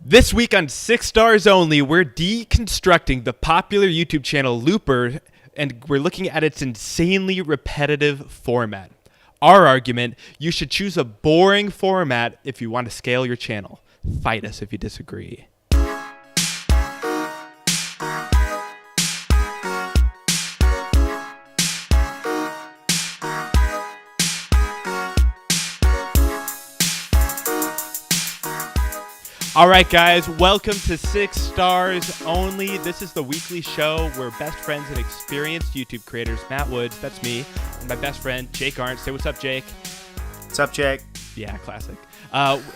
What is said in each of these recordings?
This week on 6 Stars Only, we're deconstructing the popular YouTube channel Looper, and we're looking at its insanely repetitive format. Our argument, you should choose a boring format if you want to scale your channel. Fight us if you disagree. All right, guys, welcome to 6 Stars Only. This is the weekly show where best friends and experienced YouTube creators, Matt Woods, that's me, and my best friend, Jake Arndt. Say what's up, Jake. What's up, Jake? Yeah, classic.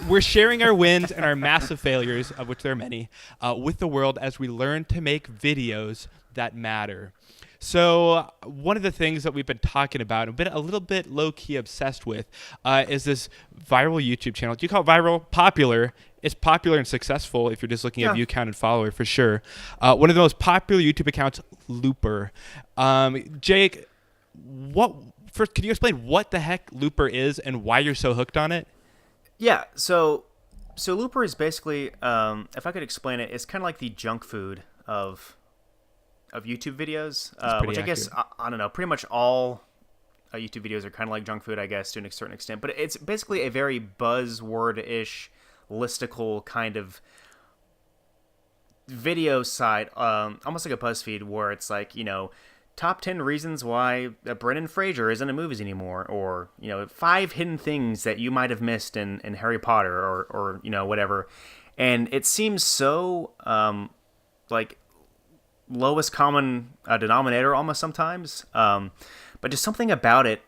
We're sharing our wins and our massive failures, of which there are many, with the world as we learn to make videos that matter. So one of the things that we've been talking about, a little bit low-key obsessed with, is this viral YouTube channel. Do you call it viral? Popular. It's popular and successful if you're just looking at view count and follower, for sure. One of the most popular YouTube accounts, Looper. Jake, first, could you explain what the heck Looper is and why you're so hooked on it? Yeah, so Looper is basically, if I could explain it, it's kind of like the junk food of YouTube videos, which I guess, I don't know, pretty much all YouTube videos are kind of like junk food, I guess, to a certain extent. But it's basically a very buzzword-ish, listicle kind of video site, almost like a BuzzFeed, where it's like, top 10 reasons why Brendan Fraser isn't in movies anymore, or 5 hidden things that you might have missed in Harry Potter, or whatever. And it seems so like lowest common denominator almost sometimes, but just something about it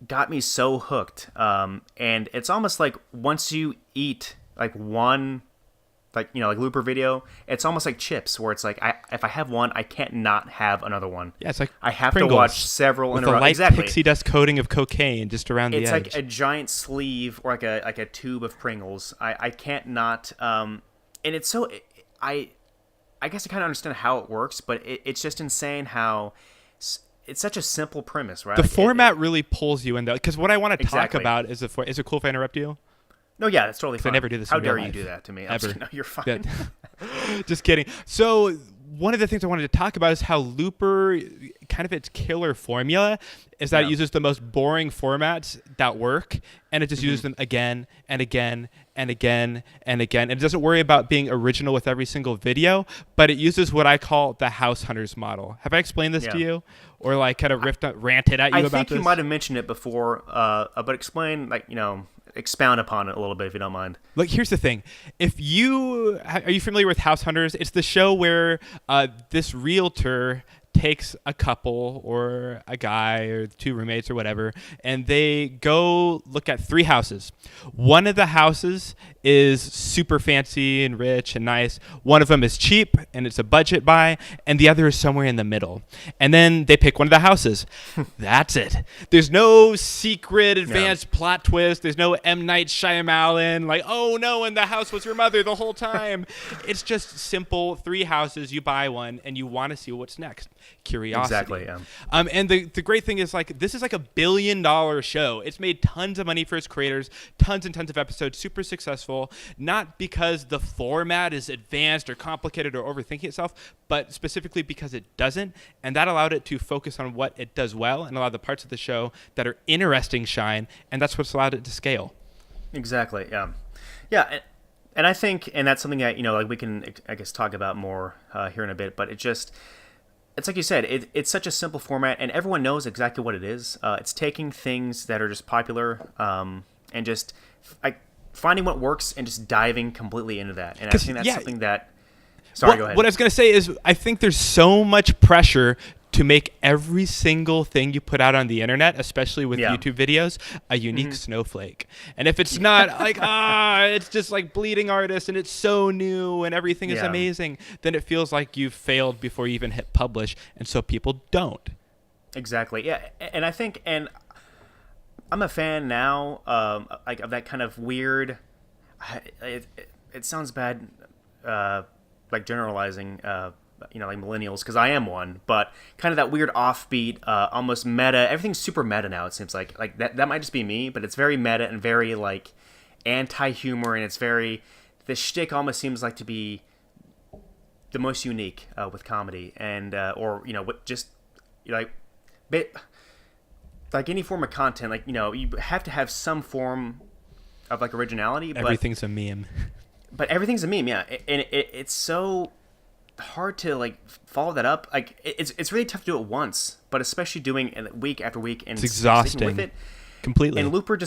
got me so hooked. And it's almost like once you eat like one, like Looper video, it's almost like chips, where it's like if I have one, I can't not have another one. Yeah, it's like I have Pringles to watch several in a row. With a light exactly. pixie dust coating of cocaine just around the edge. It's like a giant sleeve or like a tube of Pringles. I can't not. And it's so I guess I kind of understand how it works, but it's just insane how it's such a simple premise, right? The format really pulls you in, though, because what I want to talk Exactly. about is is it cool if I interrupt you? No, yeah, that's totally fine. I never do this How in real dare you life. do that to me? Ever. No, you're fine. Just kidding. So one of the things I wanted to talk about is how Looper, kind of its killer formula, is that it uses the most boring formats that work, and it just uses them again and again and again and again. And it doesn't worry about being original with every single video, but it uses what I call the House Hunters model. Have I explained this to you? Or like kind of ranted at you about this? I think you might have mentioned it before, but explain, expound upon it a little bit if you don't mind. Look, here's the thing. Are you familiar with House Hunters? It's the show where this realtor takes a couple or a guy or 2 roommates or whatever, and they go look at 3 houses. One of the houses is super fancy and rich and nice. One of them is cheap and it's a budget buy, and the other is somewhere in the middle. And then they pick one of the houses. That's it. There's no secret advanced plot twist. There's no M. Night Shyamalan, like, oh no, and the house was your mother the whole time. It's just simple 3 houses. You buy one and you want to see what's next. Curiosity. Exactly, yeah. And the great thing is, this is like $1 billion show. It's made tons of money for its creators, tons and tons of episodes, super successful, not because the format is advanced or complicated or overthinking itself, but specifically because it doesn't. And that allowed it to focus on what it does well and allow the parts of the show that are interesting shine. And that's what's allowed it to scale. Exactly, yeah. Yeah, and I think, and that's something that, we can, I guess, talk about more here in a bit, but it's like you said, it's such a simple format, and everyone knows exactly what it is. It's taking things that are just popular and just finding what works and just diving completely into that. And I think that's something that... Sorry, go ahead. What I was going to say is I think there's so much pressure to make every single thing you put out on the internet, especially with YouTube videos, a unique snowflake. And if it's not it's just like bleeding artist and it's so new and everything is amazing, then it feels like you've failed before you even hit publish. And so people don't. Exactly. Yeah. And I think, and I'm a fan now of that kind of weird, it sounds bad, like generalizing, like millennials, because I am one, but kind of that weird offbeat, almost meta. Everything's super meta now, it seems like that might just be me, but it's very meta and very like anti-humor, and it's very the shtick almost seems like to be the most unique with comedy, and or what just like, like any form of content, like you have to have some form of like originality. Everything's a meme. But everything's a meme, yeah, and it's so hard to like follow that up. Like it's really tough to do it once, but especially doing it week after week and it's exhausting with it completely. And Looper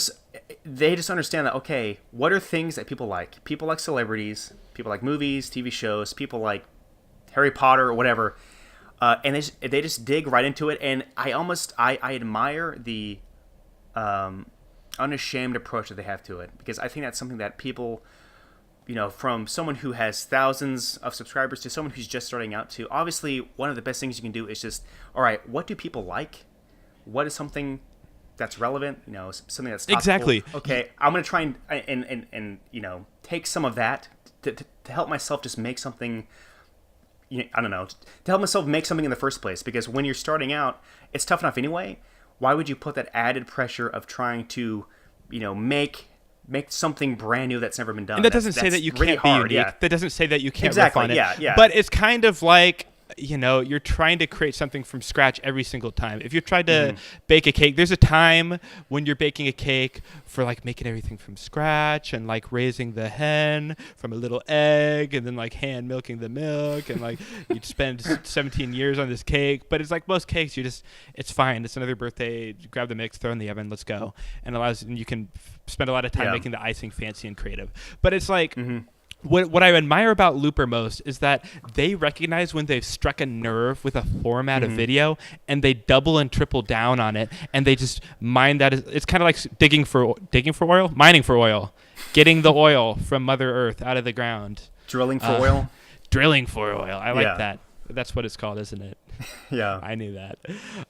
they just understand that, okay, what are things that people like? People like celebrities, people like movies, TV shows, people like Harry Potter or whatever, and they just dig right into it. And I admire the unashamed approach that they have to it, because I think that's something that people, from someone who has thousands of subscribers to someone who's just starting out, to obviously one of the best things you can do is just, all right, what do people like? What is something that's relevant? Something that's topical. Exactly. Okay, I'm gonna try and take some of that to help myself just make something. I don't know, to help myself make something in the first place, because when you're starting out, it's tough enough anyway. Why would you put that added pressure of trying to, make something brand new that's never been done? And that doesn't say that you can't be unique. Yeah. That doesn't say that you can't riff on it. Yeah. But it's kind of like, you're trying to create something from scratch every single time. If you try to bake a cake, there's a time when you're baking a cake for like making everything from scratch and like raising the hen from a little egg and then like hand milking the milk, and like you'd spend 17 years on this cake. But it's like most cakes, it's fine. It's another birthday. You grab the mix, throw it in the oven, let's go. And you can spend a lot of time making the icing fancy and creative. But it's like, What I admire about Looper most is that they recognize when they've struck a nerve with a format of video, and they double and triple down on it, and they just mine that. It's kind of like digging for oil, mining for oil, getting the oil from Mother Earth out of the ground. Drilling for oil? Drilling for oil. I like that. That's what it's called, isn't it? Yeah, I knew that.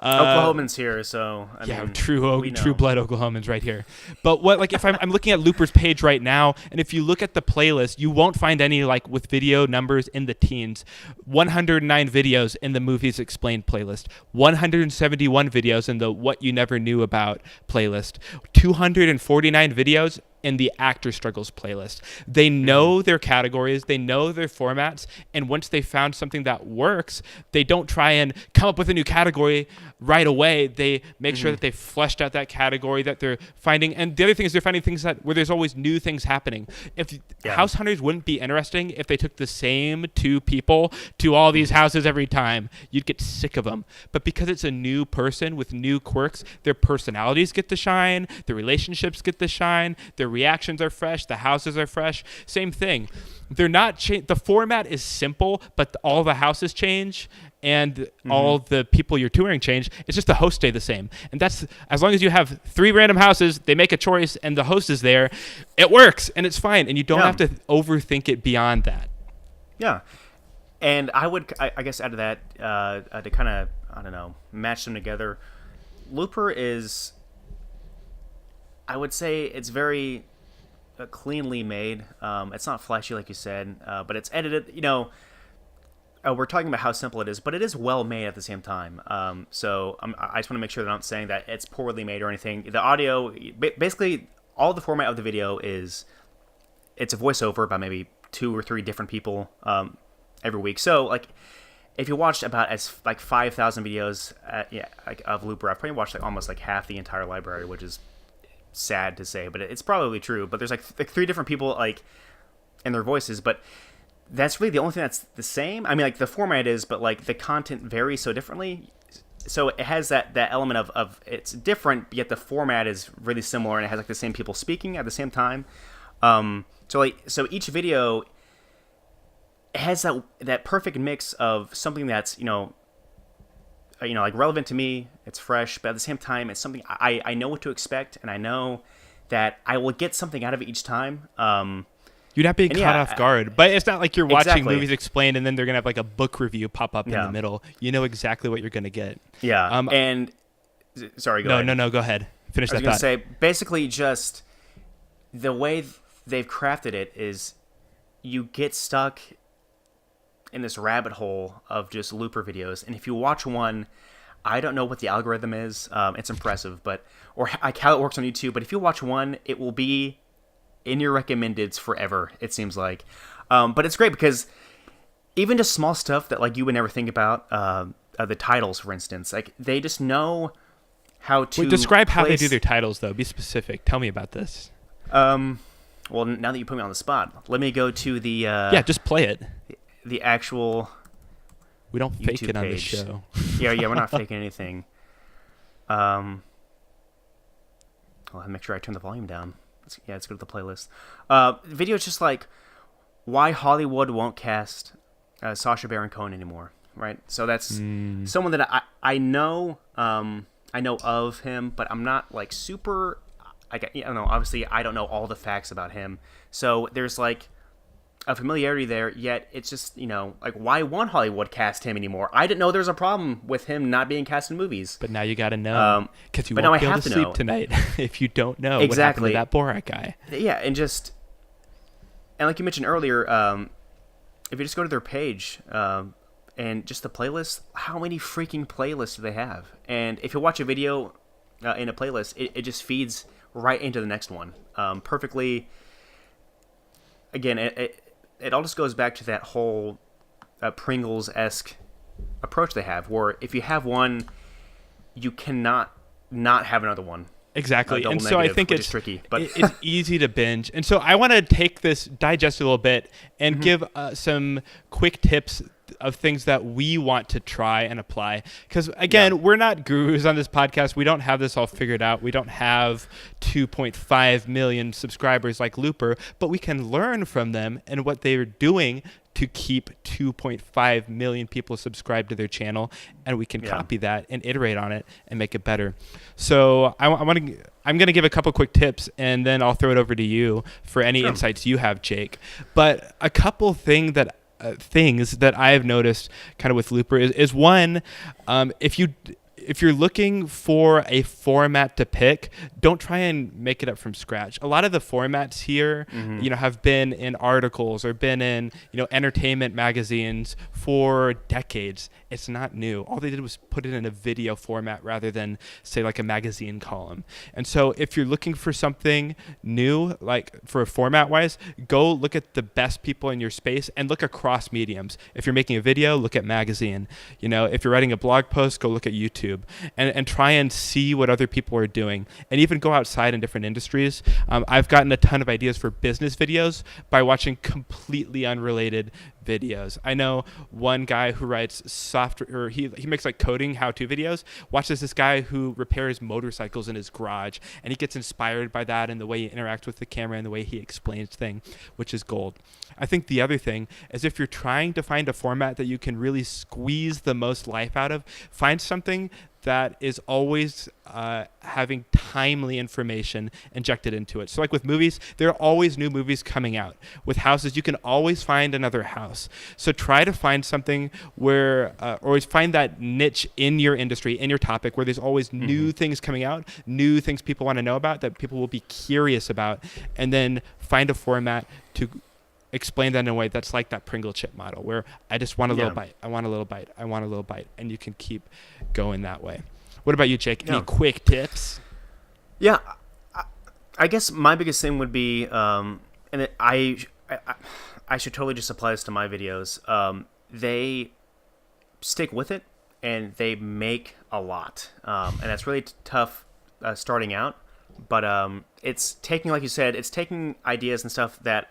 Oklahomans here, so I mean, true blood Oklahomans right here. But if I'm looking at Looper's page right now, and if you look at the playlist, you won't find any like with video numbers in the teens. 109 videos in the Movies Explained playlist. 171 videos in the What You Never Knew About playlist. 249 videos in the Actor Struggles playlist. They know their categories, they know their formats, and once they found something that works, they don't try and come up with a new category right away. They make sure that they've fleshed out that category that they're finding. And the other thing is they're finding things where there's always new things happening. If House Hunters wouldn't be interesting if they took the same two people to all these houses every time. You'd get sick of them. But because it's a new person with new quirks, their personalities get to shine, their relationships get to shine, their reactions are fresh, the houses are fresh. Same thing. They're not the format is simple, but all the houses change and all the people you're touring change. It's just the hosts stay the same. And that's, as long as you have 3 random houses, they make a choice and the host is there, it works and it's fine. And you don't have to overthink it beyond that. Yeah. And I guess out of that, to kind of, I don't know, match them together, Looper is, I would say it's very cleanly made. It's not flashy like you said, but it's edited. We're talking about how simple it is, but it is well made at the same time. So I just want to make sure that I'm not saying that it's poorly made or anything. The audio, basically, all the format of the video it's a voiceover by maybe 2 or 3 different people every week. So like, if you watched about 5,000 videos of Looper, I've probably watched almost half the entire library, which is sad to say, but it's probably true. But there's like 3 different people and their voices, but that's really the only thing that's the same. I mean, the format is, but the content varies so differently. So it has that element of it's different, yet the format is really similar, and it has the same people speaking at the same time. So each video has that perfect mix of something that's relevant to me, it's fresh, but at the same time, it's something I know what to expect, and I know that I will get something out of it each time. You're not being caught off guard, but it's not like you're watching Exactly. Movies Explained and then they're going to have a book review pop up in the middle. You know exactly what you're going to get. Yeah, and sorry, go ahead. No, go ahead. Finish that thought. I was going to say, basically just the way they've crafted it is you get stuck in this rabbit hole of just Looper videos, and if you watch one, I don't know what the algorithm is. It's impressive, or how it works on YouTube. But if you watch one, it will be in your recommendeds forever, it seems like. But it's great because even just small stuff that like you would never think about, the titles, for instance, like they just know how to Describe how they do their titles, though. Be specific. Tell me about this. Well, now that you put me on the spot, let me go to the just play it. The actual. We don't fake YouTube it on the page. show. Yeah, we're not faking anything. I'll make sure I turn the volume down. Let's go to the playlist. Video is just like why Hollywood won't cast Sacha Baron Cohen anymore, right? So that's someone that I know. I know of him, but I'm not like super. I don't know. Obviously, I don't know all the facts about him. So there's like a familiarity there, yet it's just, like, why won't Hollywood cast him anymore? I didn't know there was a problem with him not being cast in movies. But now you got to know. Because you but won't now I be able have to to sleep know. tonight if you don't know Exactly. what happened to that Borat guy. Yeah, and like you mentioned earlier, if you just go to their page and just the playlist, how many freaking playlists do they have? And if you watch a video in a playlist, it just feeds right into the next one perfectly. Again, it all just goes back to that whole Pringles-esque approach they have, where if you have one, you cannot not have another one. Exactly. Double And so negative, I think which it's is tricky, but it's easy to binge. And so I want to take this, digest it a little bit, and give some quick tips of things that we want to try and apply. Because, again, we're not gurus on this podcast. We don't have this all figured out. We don't have 2.5 million subscribers like Looper, but we can learn from them and what they're doing to keep 2.5 million people subscribed to their channel, and we can copy that and iterate on it and make it better. So I'm going to give a couple quick tips, and then I'll throw it over to you for any insights you have, Jake. But a couple things that I've noticed kind of with Looper is one, if you're looking for a format to pick, don't try and make it up from scratch. A lot of the formats here, have been in articles or been in, entertainment magazines for decades. It's not new. All they did was put it in a video format rather than, say, like a magazine column. And so if you're looking for something new, like for format-wise, go look at the best people in your space and look across mediums. If you're making a video, look at magazine. If you're writing a blog post, go look at YouTube. And try and see what other people are doing, and even go outside in different industries. I've gotten a ton of ideas for business videos by watching completely unrelated videos. I know one guy who writes software, or he makes like coding how-to videos, watches this guy who repairs motorcycles in his garage, and he gets inspired by that and the way he interacts with the camera and the way he explains things, which is gold. I think the other thing is, if you're trying to find a format that you can really squeeze the most life out of, find something that is always having timely information injected into it. So like with movies, there are always new movies coming out. With houses, you can always find another house. So try to find something where, or find that niche in your industry, in your topic, where there's always new things coming out, new things people want to know about, that people will be curious about, and then find a format to explain that in a way that's like that Pringle chip model, where I just want a little bite. I want a little bite. I want a little bite. And you can keep going that way. What about you, Jake? Any quick tips? Yeah, I guess my biggest thing would be, and I should totally just apply this to my videos. They stick with it, and they make a lot. And that's really tough starting out. But it's taking, like you said, it's taking ideas and stuff that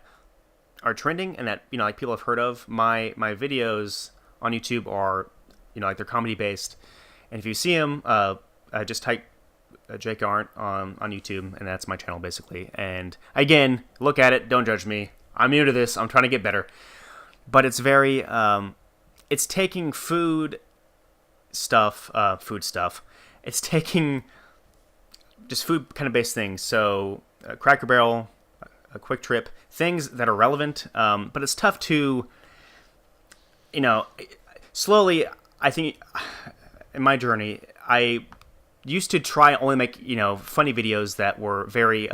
are trending and that like people have heard of. My videos on YouTube are like they're comedy based, and if you see them, just type Jake Arndt on YouTube, and that's my channel basically. And again, look at it, don't judge me. I'm new to this. I'm trying to get better, but it's very it's taking food stuff. It's taking just food kind of based things. So Cracker Barrel, a Quick Trip, things that are relevant, but it's tough to, slowly, I think, in my journey, I used to try only make, funny videos that were very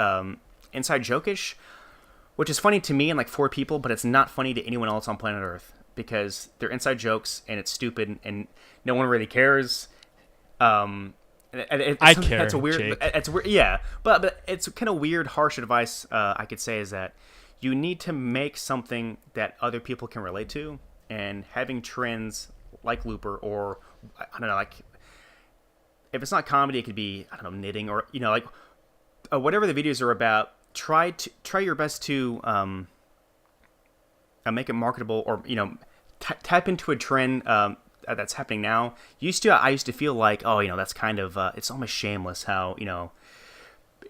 inside joke-ish, which is funny to me and like 4 people, but it's not funny to anyone else on planet Earth, because they're inside jokes, and it's stupid, and no one really cares. I something care, that's a weird. Jake. It's weird, yeah. But it's kind of weird, harsh advice. I could say is that you need to make something that other people can relate to, and having trends like Looper or I don't know, like if it's not comedy, it could be I don't know knitting or like whatever the videos are about. Try your best to make it marketable or tap into a trend that's happening now. I used to feel like that's kind of it's almost shameless how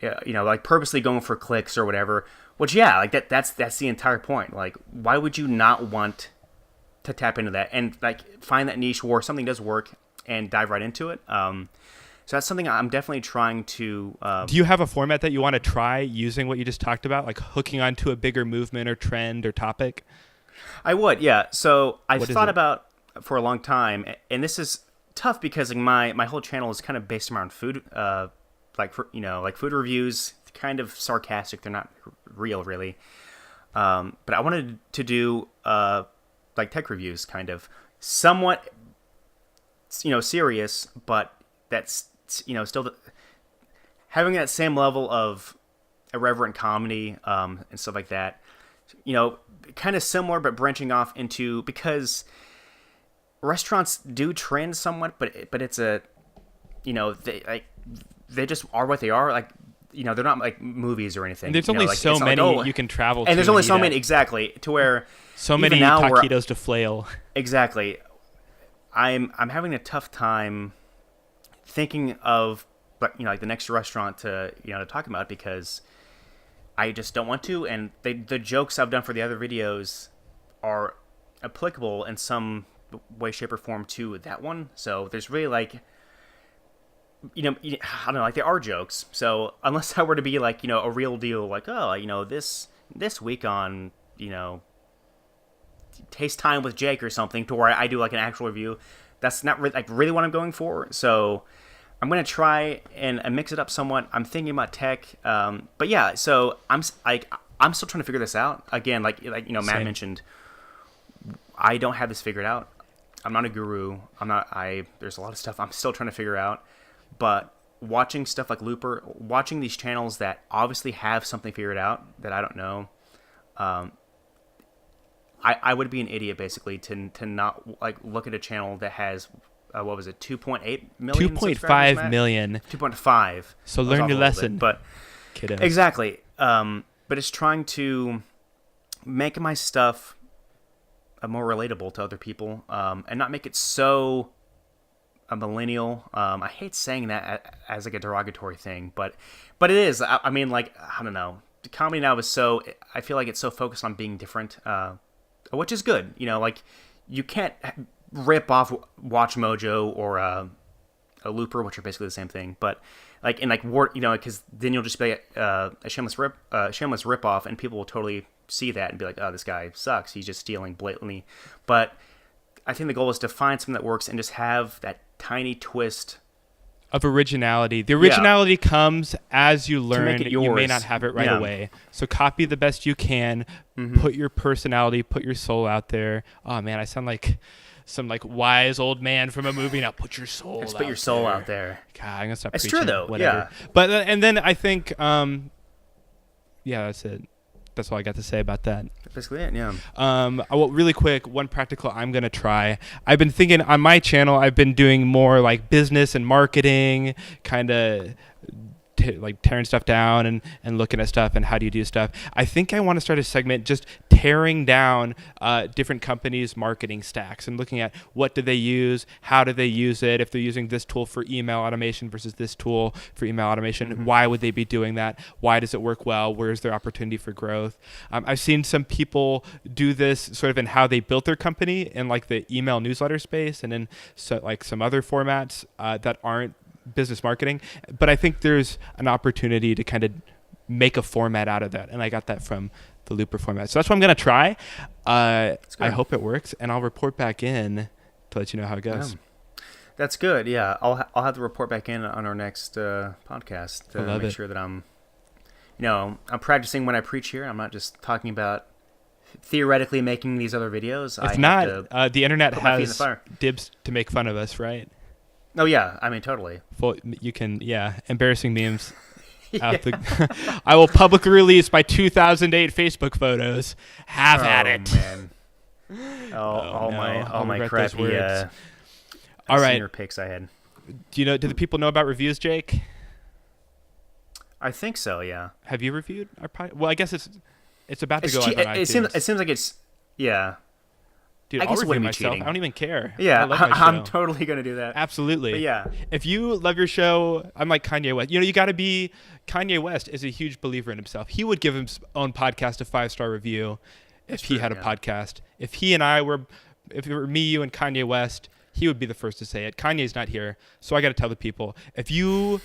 like purposely going for clicks or whatever. Which like that's the entire point. Like why would you not want to tap into that and like find that niche where something does work and dive right into it? So that's something I'm definitely trying to. Do you have a format that you want to try using what you just talked about, like hooking onto a bigger movement or trend or topic? I would, yeah. So I've thought about for a long time, and this is tough because like, my whole channel is kind of based around food, like food reviews, kind of sarcastic. They're not real, really. But I wanted to do like tech reviews, kind of somewhat, serious, but that's still having that same level of irreverent comedy and stuff like that. Kind of similar, but branching off into because restaurants do trend somewhat, but it's a, they just are what they are. Like, they're not like movies or anything. There's only so many you can travel to. And there's only so many, exactly, to where so many taquitos to flail. Exactly. I'm having a tough time thinking of, like the next restaurant to talk about because I just don't want to, and the jokes I've done for the other videos are applicable in some way, shape, or form to that one. So there's really like, I don't know, like there are jokes. So unless I were to be like, a real deal, like, this week on, Taste Time with Jake or something, to where I do like an actual review, that's not really what I'm going for. So I'm going to try and mix it up somewhat. I'm thinking about tech. But yeah, so I'm still trying to figure this out. Again, like Matt Same. mentioned, I don't have this figured out. I'm not a guru. There's a lot of stuff I'm still trying to figure out. But watching stuff like Looper, watching these channels that obviously have something figured out that I don't know, I would be an idiot basically to not like look at a channel that has what was it, 2.8 million 2.5 million. 2.5. So learn your lesson, but kiddos. Exactly. But it's trying to make my stuff more relatable to other people, and not make it so a millennial. I hate saying that as like a derogatory thing, but it is. I mean, like, I don't know. The comedy now is I feel like it's so focused on being different, which is good. Like you can't rip off Watch Mojo or a Looper, which are basically the same thing, but like in like because then you'll just be a shameless rip off, and people will totally see that and be like, oh, this guy sucks. He's just stealing blatantly. But I think the goal is to find something that works and just have that tiny twist of originality. The originality comes as you learn. You may not have it right away. So copy the best you can. Mm-hmm. Put your personality, put your soul out there. Oh man, I sound like some like wise old man from a movie. Now put your soul. Put your soul out there. God, I'm gonna stop. It's preaching. true though. Whatever. Yeah. But and then I think, that's it. That's all I got to say about that. Basically it, yeah. Well, really quick, one practical I'm going to try. I've been thinking on my channel, I've been doing more like business and marketing, kind of like tearing stuff down and looking at stuff and how do you do stuff. I think I want to start a segment just tearing down different companies' marketing stacks and looking at what do they use, how do they use it, if they're using this tool for email automation versus this tool for email automation, why would they be doing that? Why does it work well? Where's their opportunity for growth? I've seen some people do this sort of in how they built their company in like the email newsletter space and in like some other formats that aren't business marketing, but I think there's an opportunity to kind of make a format out of that, and I got that from the Looper format. So that's what I'm going to try. I hope it works, and I'll report back in to let you know how it goes. Yeah. That's good. Yeah, I'll have to report back in on our next podcast to make sure that I'm practicing when I preach here. I'm not just talking about theoretically making these other videos. If the internet has dibs to make fun of us, right? Oh yeah, I mean totally. You can, yeah, embarrassing memes. Yeah. I will publicly release my 2008 Facebook photos. Have at it. Man. Oh, no. I'll My regret those crappy words. All right. senior pics I had. Do the people know about reviews, Jake? I think so. Yeah. Have you reviewed our podcast? Well, I guess it's about to go Che- live on iTunes. it seems like it's yeah. Dude, I I'll guess it review wouldn't be myself. cheating. I don't even care. Yeah, I love my show. I'm totally gonna do that. Absolutely. But yeah. If you love your show, I'm like Kanye West. You got to be. Kanye West is a huge believer in himself. He would give his own podcast a 5-star review if he had a podcast. If he and I were, if it were me, you, and Kanye West, he would be the first to say it. Kanye's not here, so I got to tell the people. If you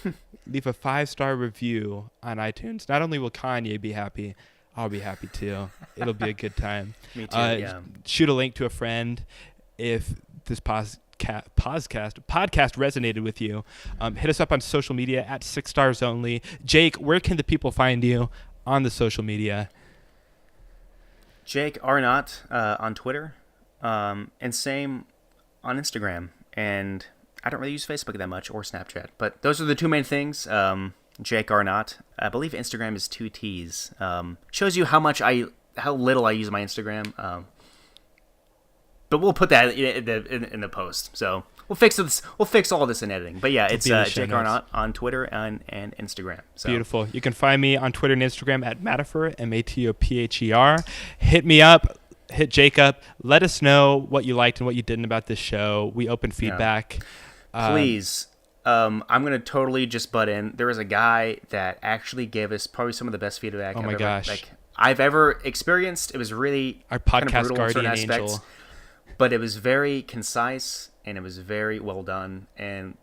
leave a 5-star review on iTunes, not only will Kanye be happy, I'll be happy too. It'll be a good time. Me too. Yeah. Shoot a link to a friend if this podcast resonated with you. Hit us up on social media at 6 Stars Only. Jake, where can the people find you on the social media? Jake Arnott on Twitter, and same on Instagram. And I don't really use Facebook that much or Snapchat, but those are the two main things. Jake Arnott. I believe Instagram is 2 T's. Shows you how little I use my Instagram. But we'll put that in the post. So we'll fix this. We'll fix all this in editing. But yeah, it's Jake Arnott on Twitter and Instagram. So. Beautiful. You can find me on Twitter and Instagram at Matopher, Matopher. Hit me up. Hit Jake up. Let us know what you liked and what you didn't about this show. We open feedback. Yeah. Please. I'm going to totally just butt in. There was a guy that actually gave us probably some of the best feedback I've ever experienced. It was really our podcast kind of brutal guardian in certain aspects, angel. but it was very concise and it was very well done. And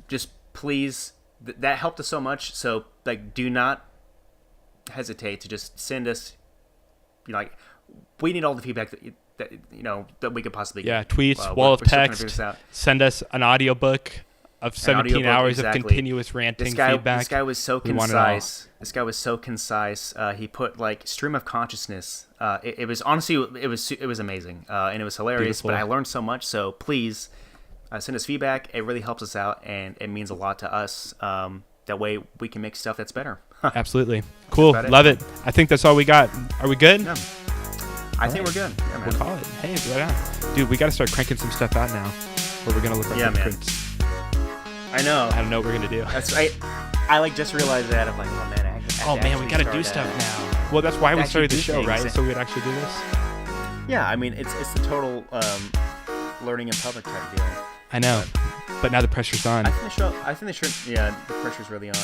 just please, that helped us so much. So do not hesitate to just send us, we need all the feedback that we could possibly get. Yeah, tweets, wall of text, send us an audiobook of 17 hours of continuous ranting feedback. This guy was so concise. He put stream of consciousness. It was honestly, it was amazing, and it was hilarious. Beautiful. But I learned so much. So please send us feedback. It really helps us out, and it means a lot to us. That way we can make stuff that's better. Absolutely. Cool. Love it. I think that's all we got. Are we good? Yeah. I think we're good. Yeah, man. We'll call it. Hey, right on. Dude, we got to start cranking some stuff out now, or we're going to look like hypocrites. I know. I don't know what we're going to do. That's right. I just realized that. I'm like, oh man, we got to do stuff now. Well, that's why we started the show, right? So we'd actually do this. Yeah, I mean, it's the total learning in public type deal. I know, but now the pressure's on. I think the pressure's really on.